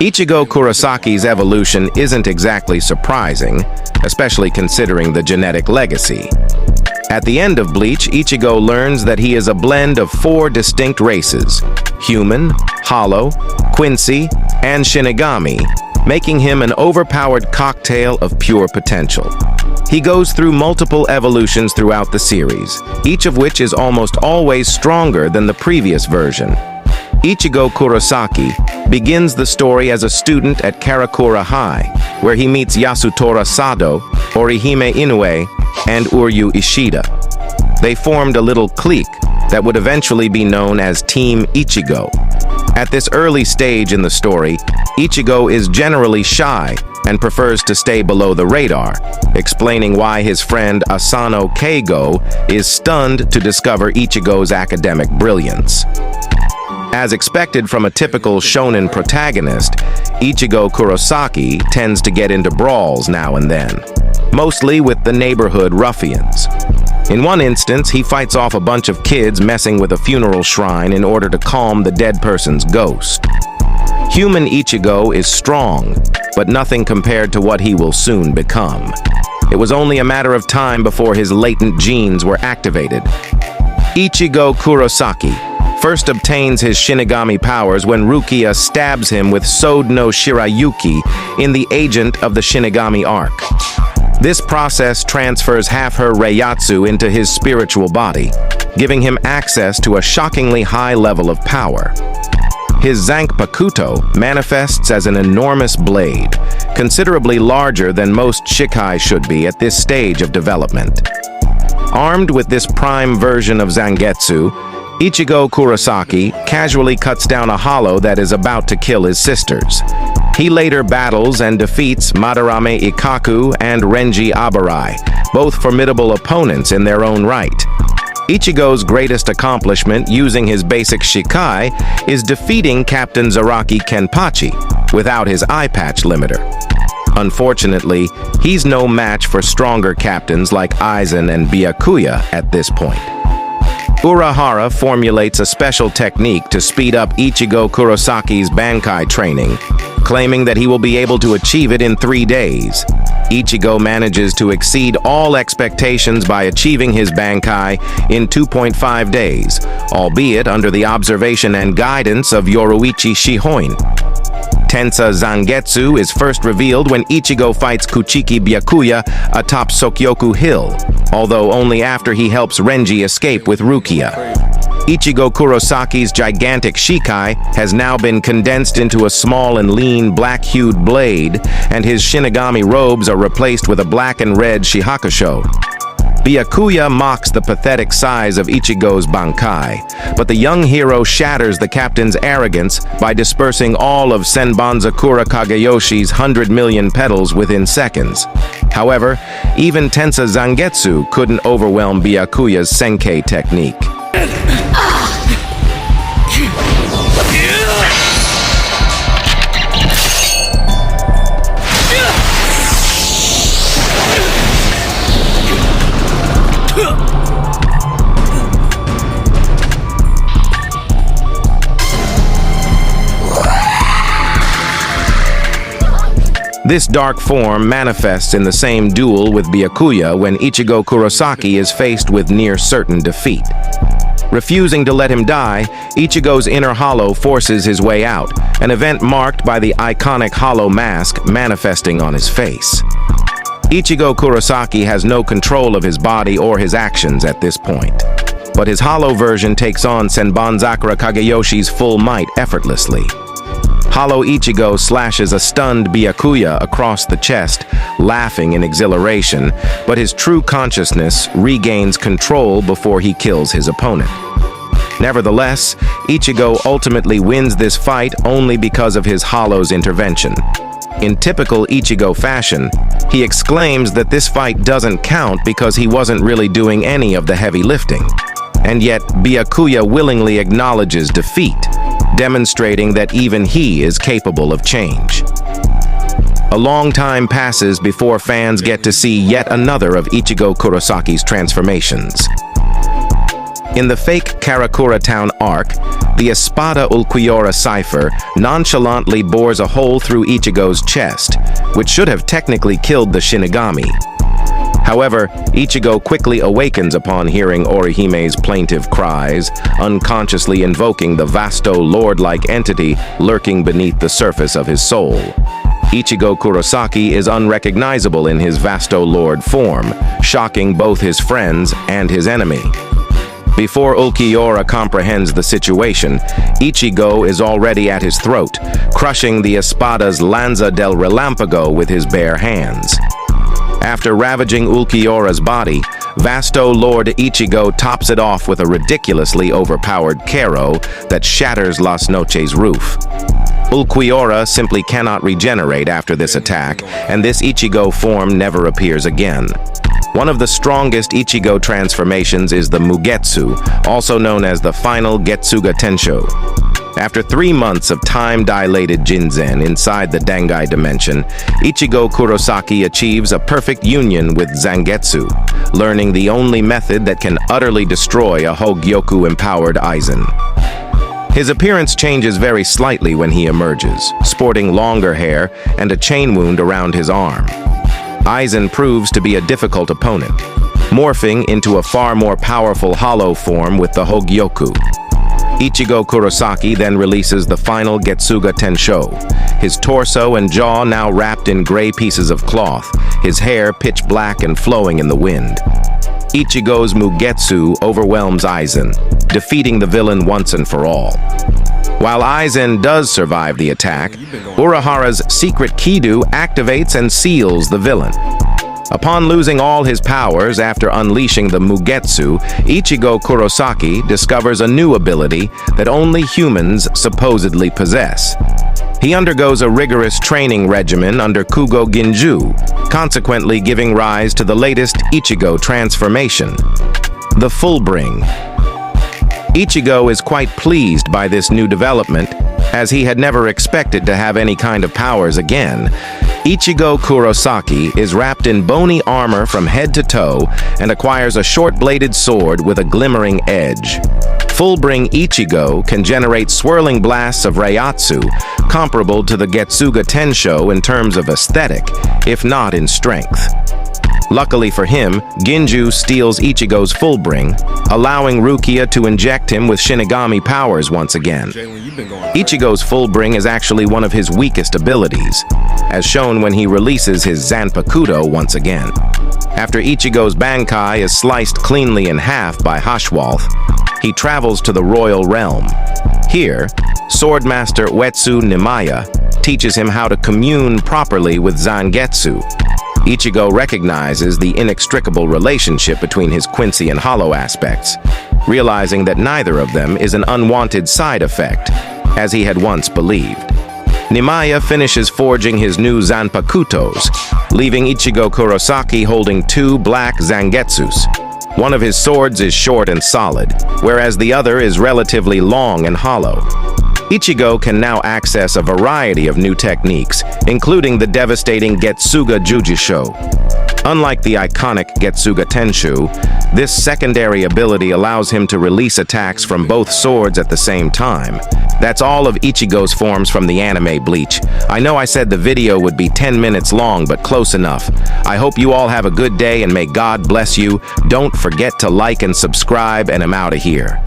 Ichigo Kurosaki's evolution isn't exactly surprising, especially considering the genetic legacy. At the end of Bleach, Ichigo learns that he is a blend of 4 distinct races: human, hollow, Quincy, and Shinigami, making him an overpowered cocktail of pure potential. He goes through multiple evolutions throughout the series, each of which is almost always stronger than the previous version. Ichigo Kurosaki begins the story as a student at Karakura High, where he meets Yasutora Sado, Orihime Inoue, and Uryu Ishida. They formed a little clique that would eventually be known as Team Ichigo. At this early stage in the story, Ichigo is generally shy and prefers to stay below the radar, explaining why his friend Asano Keigo is stunned to discover Ichigo's academic brilliance. As expected from a typical shonen protagonist, Ichigo Kurosaki tends to get into brawls now and then, mostly with the neighborhood ruffians. In one instance, he fights off a bunch of kids messing with a funeral shrine in order to calm the dead person's ghost. Human Ichigo is strong, but nothing compared to what he will soon become. It was only a matter of time before his latent genes were activated. Ichigo Kurosaki first obtains his Shinigami powers when Rukia stabs him with Sode no Shirayuki in the Agent of the Shinigami arc. This process transfers half her Reiyatsu into his spiritual body, giving him access to a shockingly high level of power. His Zanpakuto manifests as an enormous blade, considerably larger than most Shikai should be at this stage of development. Armed with this prime version of Zangetsu, Ichigo Kurosaki casually cuts down a hollow that is about to kill his sisters. He later battles and defeats Madarame Ikkaku and Renji Abarai, both formidable opponents in their own right. Ichigo's greatest accomplishment using his basic Shikai is defeating Captain Zaraki Kenpachi without his eye patch limiter. Unfortunately, he's no match for stronger captains like Aizen and Byakuya at this point. Urahara formulates a special technique to speed up Ichigo Kurosaki's Bankai training, claiming that he will be able to achieve it in 3 days. Ichigo manages to exceed all expectations by achieving his Bankai in 2.5 days, albeit under the observation and guidance of Yoruichi Shihoin. Tensa Zangetsu is first revealed when Ichigo fights Kuchiki Byakuya atop Sokyoku Hill, although only after he helps Renji escape with Rukia. Ichigo Kurosaki's gigantic Shikai has now been condensed into a small and lean black-hued blade, and his Shinigami robes are replaced with a black and red Shihakusho. Byakuya mocks the pathetic size of Ichigo's Bankai, but the young hero shatters the captain's arrogance by dispersing all of Senbonzakura Kageyoshi's 100 million petals within seconds. However, even Tensa Zangetsu couldn't overwhelm Byakuya's Senkei technique. This dark form manifests in the same duel with Byakuya when Ichigo Kurosaki is faced with near-certain defeat. Refusing to let him die, Ichigo's inner hollow forces his way out, an event marked by the iconic hollow mask manifesting on his face. Ichigo Kurosaki has no control of his body or his actions at this point, but his hollow version takes on Senbonzakura Kageyoshi's full might effortlessly. Hollow Ichigo slashes a stunned Byakuya across the chest, laughing in exhilaration, but his true consciousness regains control before he kills his opponent. Nevertheless, Ichigo ultimately wins this fight only because of his Hollow's intervention. In typical Ichigo fashion, he exclaims that this fight doesn't count because he wasn't really doing any of the heavy lifting. And yet, Byakuya willingly acknowledges defeat, demonstrating that even he is capable of change. A long time passes before fans get to see yet another of Ichigo Kurosaki's transformations. In the fake Karakura Town arc, the Espada Ulquiorra cipher nonchalantly bores a hole through Ichigo's chest, which should have technically killed the Shinigami. However, Ichigo quickly awakens upon hearing Orihime's plaintive cries, unconsciously invoking the Vasto Lorde-like entity lurking beneath the surface of his soul. Ichigo Kurosaki is unrecognizable in his Vasto Lorde form, shocking both his friends and his enemy. Before Ulquiorra comprehends the situation, Ichigo is already at his throat, crushing the Espada's Lanza del Relampago with his bare hands. After ravaging Ulquiorra's body, Vasto Lorde Ichigo tops it off with a ridiculously overpowered Kero that shatters Las Noches' roof. Ulquiorra simply cannot regenerate after this attack, and this Ichigo form never appears again. One of the strongest Ichigo transformations is the Mugetsu, also known as the Final Getsuga Tenshō. After 3 months of time-dilated Jinzen inside the Bankai dimension, Ichigo Kurosaki achieves a perfect union with Zangetsu, learning the only method that can utterly destroy a Hogyoku-empowered Aizen. His appearance changes very slightly when he emerges, sporting longer hair and a chain wound around his arm. Aizen proves to be a difficult opponent, morphing into a far more powerful hollow form with the Hogyoku. Ichigo Kurosaki then releases the Final Getsuga Tenshō, his torso and jaw now wrapped in gray pieces of cloth, his hair pitch black and flowing in the wind. Ichigo's Mugetsu overwhelms Aizen, defeating the villain once and for all. While Aizen does survive the attack, Urahara's secret Kidu activates and seals the villain. Upon losing all his powers after unleashing the Mugetsu, Ichigo Kurosaki discovers a new ability that only humans supposedly possess. He undergoes a rigorous training regimen under Kugo Ginju, consequently giving rise to the latest Ichigo transformation, the Fullbring. Ichigo is quite pleased by this new development, as he had never expected to have any kind of powers again. Ichigo Kurosaki is wrapped in bony armor from head to toe and acquires a short-bladed sword with a glimmering edge. Fullbring Ichigo can generate swirling blasts of Reiatsu, comparable to the Getsuga Tenshō in terms of aesthetic, if not in strength. Luckily for him, Ginju steals Ichigo's Fullbring, allowing Rukia to inject him with Shinigami powers once again. Ichigo's Fullbring is actually one of his weakest abilities, as shown when he releases his Zanpakuto once again. After Ichigo's Bankai is sliced cleanly in half by Haschwalth, he travels to the royal realm. Here, Swordmaster Uetsu Nimaya teaches him how to commune properly with Zangetsu. Ichigo recognizes the inextricable relationship between his Quincy and Hollow aspects, realizing that neither of them is an unwanted side effect, as he had once believed. Nimaya finishes forging his new Zanpakutos, leaving Ichigo Kurosaki holding 2 black Zangetsus. One of his swords is short and solid, whereas the other is relatively long and hollow. Ichigo can now access a variety of new techniques, including the devastating Getsuga Jujusho. Unlike the iconic Getsuga Tenshō, this secondary ability allows him to release attacks from both swords at the same time. That's all of Ichigo's forms from the anime Bleach. I know I said the video would be 10 minutes long, but close enough. I hope you all have a good day and may God bless you. Don't forget to like and subscribe, and I'm out of here.